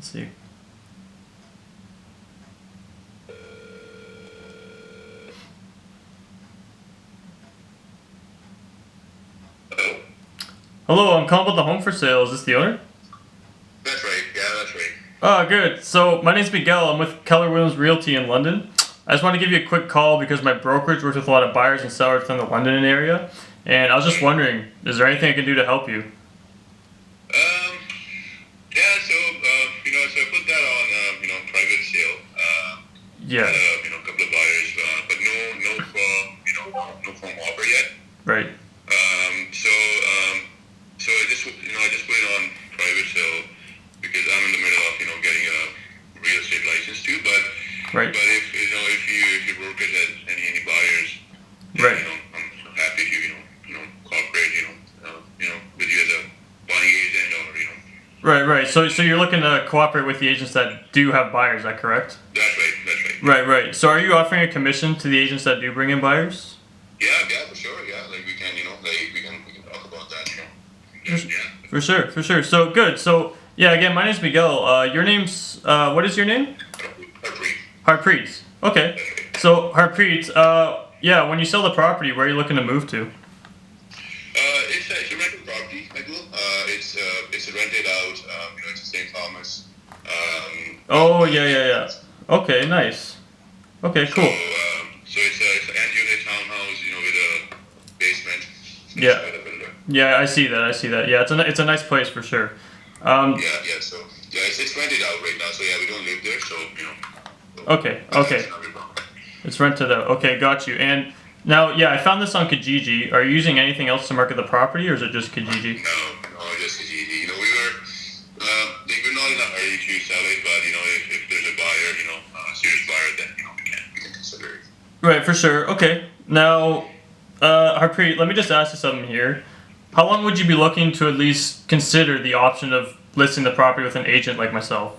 Let's see. Hello, I'm calling about the home for sale. Is this the owner? That's right. Yeah, that's right. Oh, good. So my name's Miguel. I'm with Keller Williams Realty in London. I just want to give you a quick call because my brokerage works with a lot of buyers and sellers in the London area, and I was just wondering, is there anything I can do to help you? Yeah. So so I put that on private sale. Yeah. Had a couple of buyers, but no firm offer yet. Right. So I just put it on private sale because I'm in the middle of getting a real estate license too. Right. But if your brokerage has any buyers, then, Right. I'm happy to cooperate with you as a buying agent or. Right. So you're looking to cooperate with the agents that do have buyers, is that correct? That's right. Right. So are you offering a commission to the agents that do bring in buyers? Yeah, for sure. Yeah, like we can talk about that. For sure. So good. So yeah, again, my name's Miguel. Your name's what is your name? Harpreet. Okay. So Harpreet, yeah, when you sell the property, where are you looking to move to? It's a rental property, Michael. It's rented out. It's in St. Thomas. Oh yeah. Okay, nice. Okay, cool. So it's an end-unit townhouse, with a basement. Yeah. Yeah, I see that. Yeah, it's a nice place for sure. So it's rented out right now. So yeah, we don't live there. So Okay. It's rented out. Okay, got you. And now, yeah, I found this on Kijiji. Are you using anything else to market the property, or is it just Kijiji? No, just Kijiji. We're not in a hurry to sell it, but if there's a buyer, a serious buyer, then we can consider it. Right, for sure. Okay. Now, Harpreet, let me just ask you something here. How long would you be looking to at least consider the option of listing the property with an agent like myself?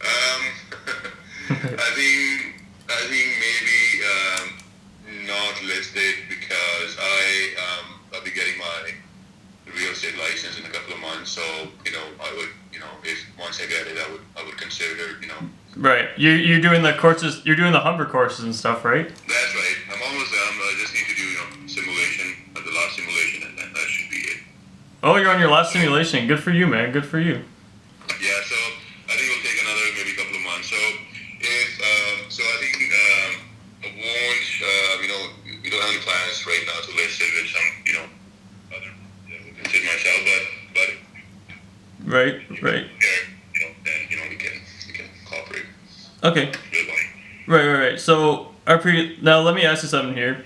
I think maybe not listed because I'll be getting my real estate license in a couple of months. So I would if once I get it, I would consider Right. You're doing the courses. You're doing the Humber courses and stuff, right? That's right. I'm almost done. I just need to do simulation, the last simulation, and then that should be it. Oh, you're on your last simulation. Good for you, man. Good for you. Yeah. So I think it'll take another maybe couple of months. So I think I won't. We don't have any plans right now to list it with some other consider myself, but Right. then we can cooperate. Okay. Right. So, now let me ask you something here.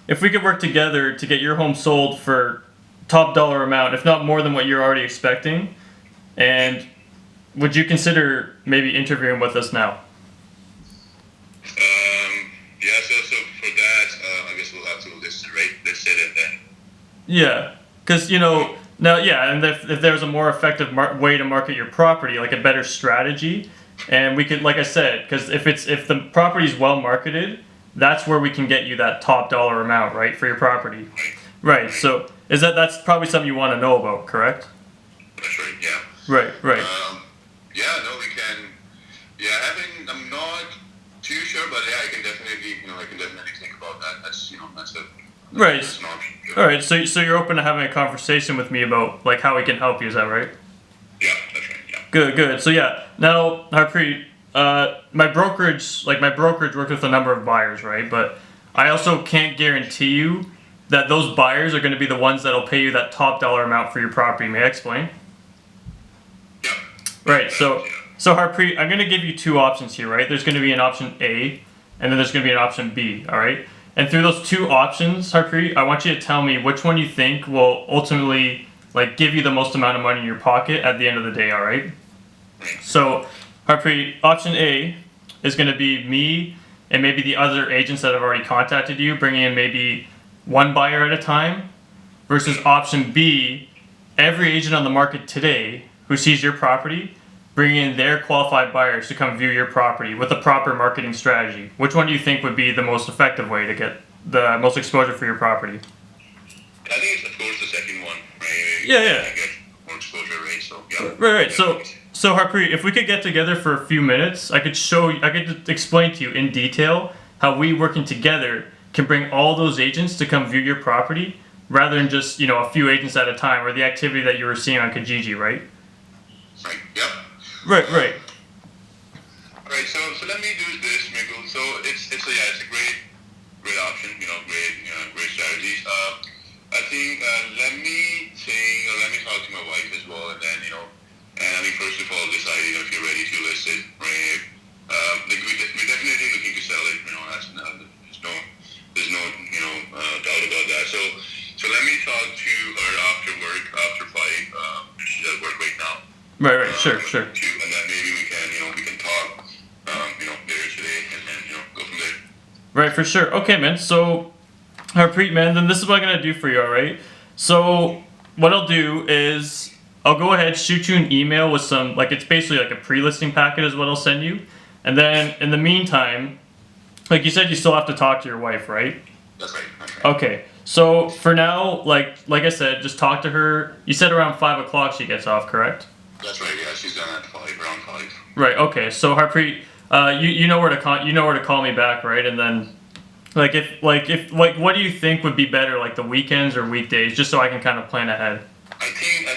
If we could work together to get your home sold for top dollar amount, if not more than what you're already expecting, and would you consider maybe interviewing with us now? Yeah. So for that, I guess we'll have to list it and then. Yeah, because now, yeah, and if there's a more effective way to market your property, like a better strategy, and we could, like I said, because if the property is well marketed, that's where we can get you that top dollar amount, right, for your property. Right. So that's probably something you want to know about, correct? That's right. Yeah. Right. No, we can. Yeah, I'm not too sure, but yeah, I can definitely think about that. That's that's a. Right. That's an option. All right. So you're open to having a conversation with me about like how we can help you, is that right? Yeah, that's right. Yeah. Good. So yeah, now Harpreet, my brokerage works with a number of buyers, right? But I also can't guarantee you that those buyers are going to be the ones that'll pay you that top dollar amount for your property. May I explain? Yeah. Right. So Harpreet, I'm going to give you two options here, right? There's going to be an option A, and then there's going to be an option B. All right. And through those two options, Harpreet, I want you to tell me which one you think will ultimately give you the most amount of money in your pocket at the end of the day. All right. So, Harpreet, option A is going to be me and maybe the other agents that have already contacted you, bringing in maybe one buyer at a time, versus option B, every agent on the market today who sees your property, bringing in their qualified buyers to come view your property with a proper marketing strategy. Which one do you think would be the most effective way to get the most exposure for your property? I think it's of course the second one, right? Yeah. Get more exposure, right? So yeah. Right. So Harpreet, if we could get together for a few minutes, I could explain to you in detail how we working together can bring all those agents to come view your property rather than just, a few agents at a time or the activity that you were seeing on Kijiji, right? Right. Yep. Right. All right. So let me do this, Miguel. So it's a great option. Great strategies. I think let me talk to my wife as well, and then and I mean first of all decide if you're ready to list it, right? We're definitely looking to sell it. There's no doubt about that. So let me talk to her after work, after 5. She's at work right now. Right. Sure. And then maybe we can talk later today, and then go from there. Right, for sure. Okay, man. So, Harpreet, man, then this is what I'm gonna do for you. All right. So, what I'll do is I'll go ahead, shoot you an email with some, it's basically like a pre-listing packet is what I'll send you, and then in the meantime, like you said, you still have to talk to your wife, right? That's right. Okay. So for now, like I said, just talk to her. You said around 5 o'clock she gets off, correct? That's right. Yeah, she's done at 5, around 5. Right. Okay. So Harpreet, you know where to call me back, right? And then, what do you think would be better, like the weekends or weekdays, just so I can kind of plan ahead? I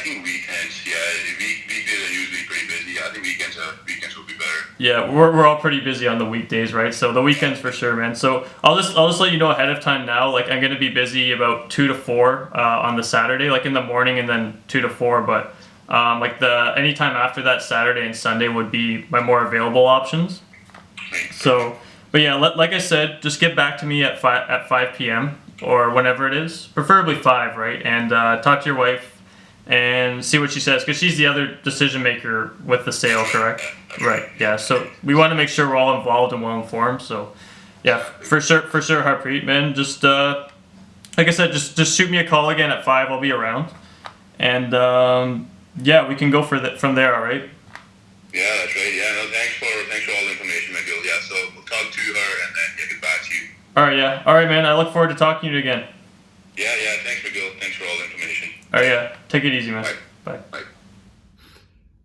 think weekends. Yeah, weekdays are usually pretty busy. Yeah, I think weekends will be better. Yeah, we're all pretty busy on the weekdays, right? So the weekends for sure, man. So I'll just let you know ahead of time now. Like I'm gonna be busy about 2 to 4 on the Saturday, like in the morning, and then 2 to 4. But anytime after that, Saturday and Sunday would be my more available options. So, but yeah, like I said, just get back to me at 5 p.m. or whenever it is, preferably 5, right? And talk to your wife and see what she says, because she's the other decision maker with the sale, correct? Right. Yeah. So we want to make sure we're all involved and well informed. So, yeah, for sure, Harpreet, man. Just like I said, just shoot me a call again at 5. I'll be around, and yeah, we can go from there. All right. Yeah, that's right. Yeah, no, thanks for all the information, Miguel. Yeah, so we'll talk to her and then get back to you. All right. Yeah. All right, man. I look forward to talking to you again. Yeah. Thanks, Miguel. Thanks for all the information. All right. Yeah. Take it easy, man. Bye. Bye.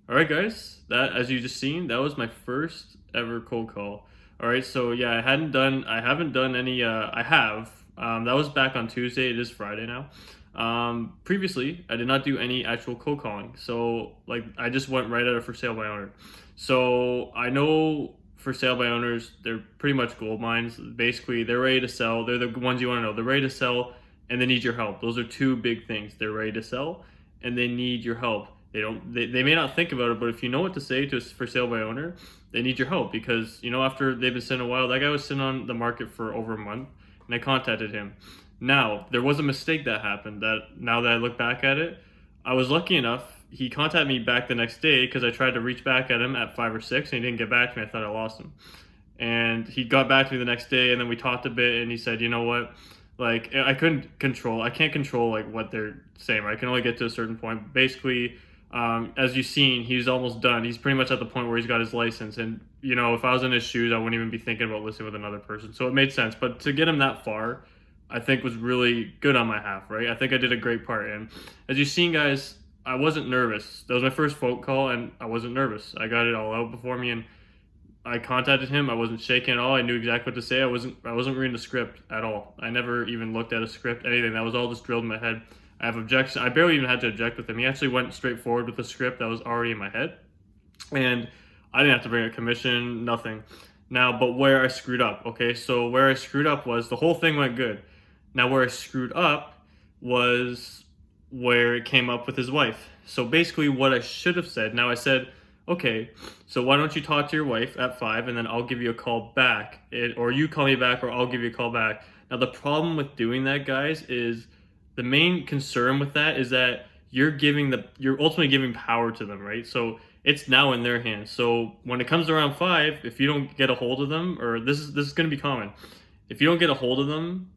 All right, guys. That, as you just seen, that was my first ever cold call. All right. So yeah, I haven't done any. I have. That was back on Tuesday. It is Friday now. Previously, I did not do any actual cold calling. So I just went right at a for sale by owner. So I know for sale by owners, they're pretty much gold mines. Basically, they're ready to sell. They're the ones you want to know. They're ready to sell and they need your help. Those are two big things. They're ready to sell and they need your help. They may not think about it, but if you know what to say to a for sale by owner, they need your help because, after they've been sitting a while, that guy was sitting on the market for over a month and I contacted him. Now, there was a mistake that happened that now that I look back at it, I was lucky enough. He contacted me back the next day because I tried to reach back at him at 5 or 6 and he didn't get back to me. I thought I lost him. And he got back to me the next day and then we talked a bit and he said, you know what? I can't control what they're saying, right? I can only get to a certain point. Basically, as you've seen, he's almost done. He's pretty much at the point where he's got his license. And, if I was in his shoes, I wouldn't even be thinking about listing with another person. So it made sense. But to get him that far, I think was really good on my half, right? I think I did a great part. And as you've seen, guys, I wasn't nervous. That was my first phone call, and I wasn't nervous. I got it all out before me, and I contacted him. I wasn't shaking at all. I knew exactly what to say. I wasn't reading the script at all. I never even looked at a script, anything. That was all just drilled in my head. I have objection. I barely even had to object with him. He actually went straight forward with the script that was already in my head, and I didn't have to bring a commission, nothing. Now, but where I screwed up, okay? So where I screwed up was the whole thing went good. Now, where I screwed up was where it came up with his wife. So basically what I should have said, now I said, okay, so why don't you talk to your wife at 5 and then I'll give you a call back. Or you call me back or I'll give you a call back. Now, the problem with doing that, guys, is the main concern with that is that you're ultimately giving power to them, right? So it's now in their hands. So when it comes around 5, if you don't get a hold of them, or this is going to be common, if you don't get a hold of them,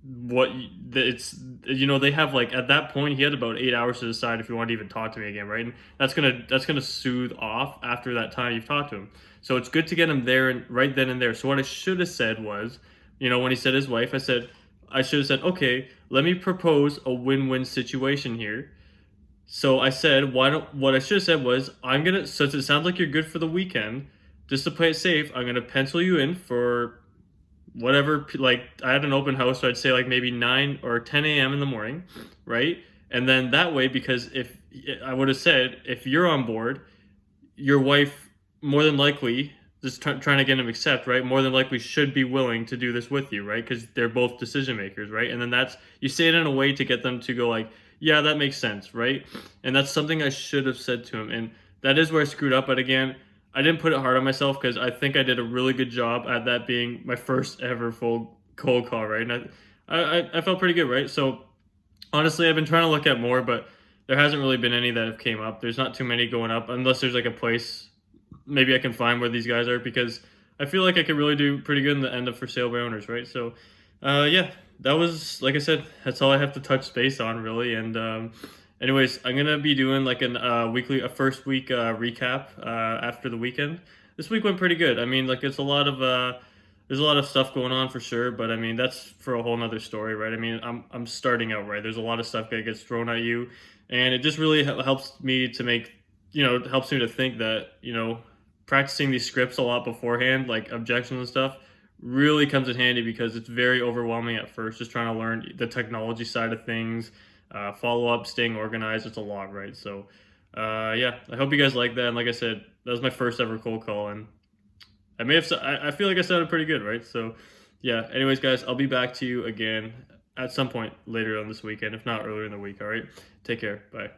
they have at that point he had about 8 hours to decide if he wanted to even talk to me again, right? And that's gonna soothe off after that time you've talked to him. So it's good to get him there and right then and there. So what I should have said was, when he said his wife, I should have said, okay, let me propose a win-win situation here. So I said, why don't, what I should have said was, I'm gonna, since it sounds like you're good for the weekend, just to play it safe, I'm gonna pencil you in for whatever, like, I had an open house, so I'd say like maybe 9 or 10 a.m. in the morning, right? And then that way, because if I would have said, if you're on board, your wife more than likely, just trying to get him accept, right, more than likely should be willing to do this with you, right, because they're both decision makers, right? And then that's, you say it in a way to get them to go like, yeah, that makes sense, right? And that's something I should have said to him, and that is where I screwed up. But again, I didn't put it hard on myself because I think I did a really good job at that being my first ever full cold call, right? And I felt pretty good, right? So honestly, I've been trying to look at more, but there hasn't really been any that have came up. There's not too many going up unless there's like a place maybe I can find where these guys are, because I feel like I could really do pretty good in the end of for sale by owners, right? So, yeah, that was, like I said, that's all I have to touch base on really. And anyways, I'm gonna be doing like an weekly, a first week recap after the weekend. This week went pretty good. I mean, like it's a lot of there's a lot of stuff going on for sure, but I mean that's for a whole nother story, right? I mean, I'm starting out, right. There's a lot of stuff that gets thrown at you, and it just really helps me to make, it helps me to think that, practicing these scripts a lot beforehand, like objections and stuff, really comes in handy because it's very overwhelming at first, just trying to learn the technology side of things, follow up, staying organized. It's a lot, right? So, yeah, I hope you guys like that. And like I said, that was my first ever cold call, and I may have, I feel like I sounded pretty good, right? So, yeah. Anyways, guys, I'll be back to you again at some point later on this weekend, if not earlier in the week. All right, take care. Bye.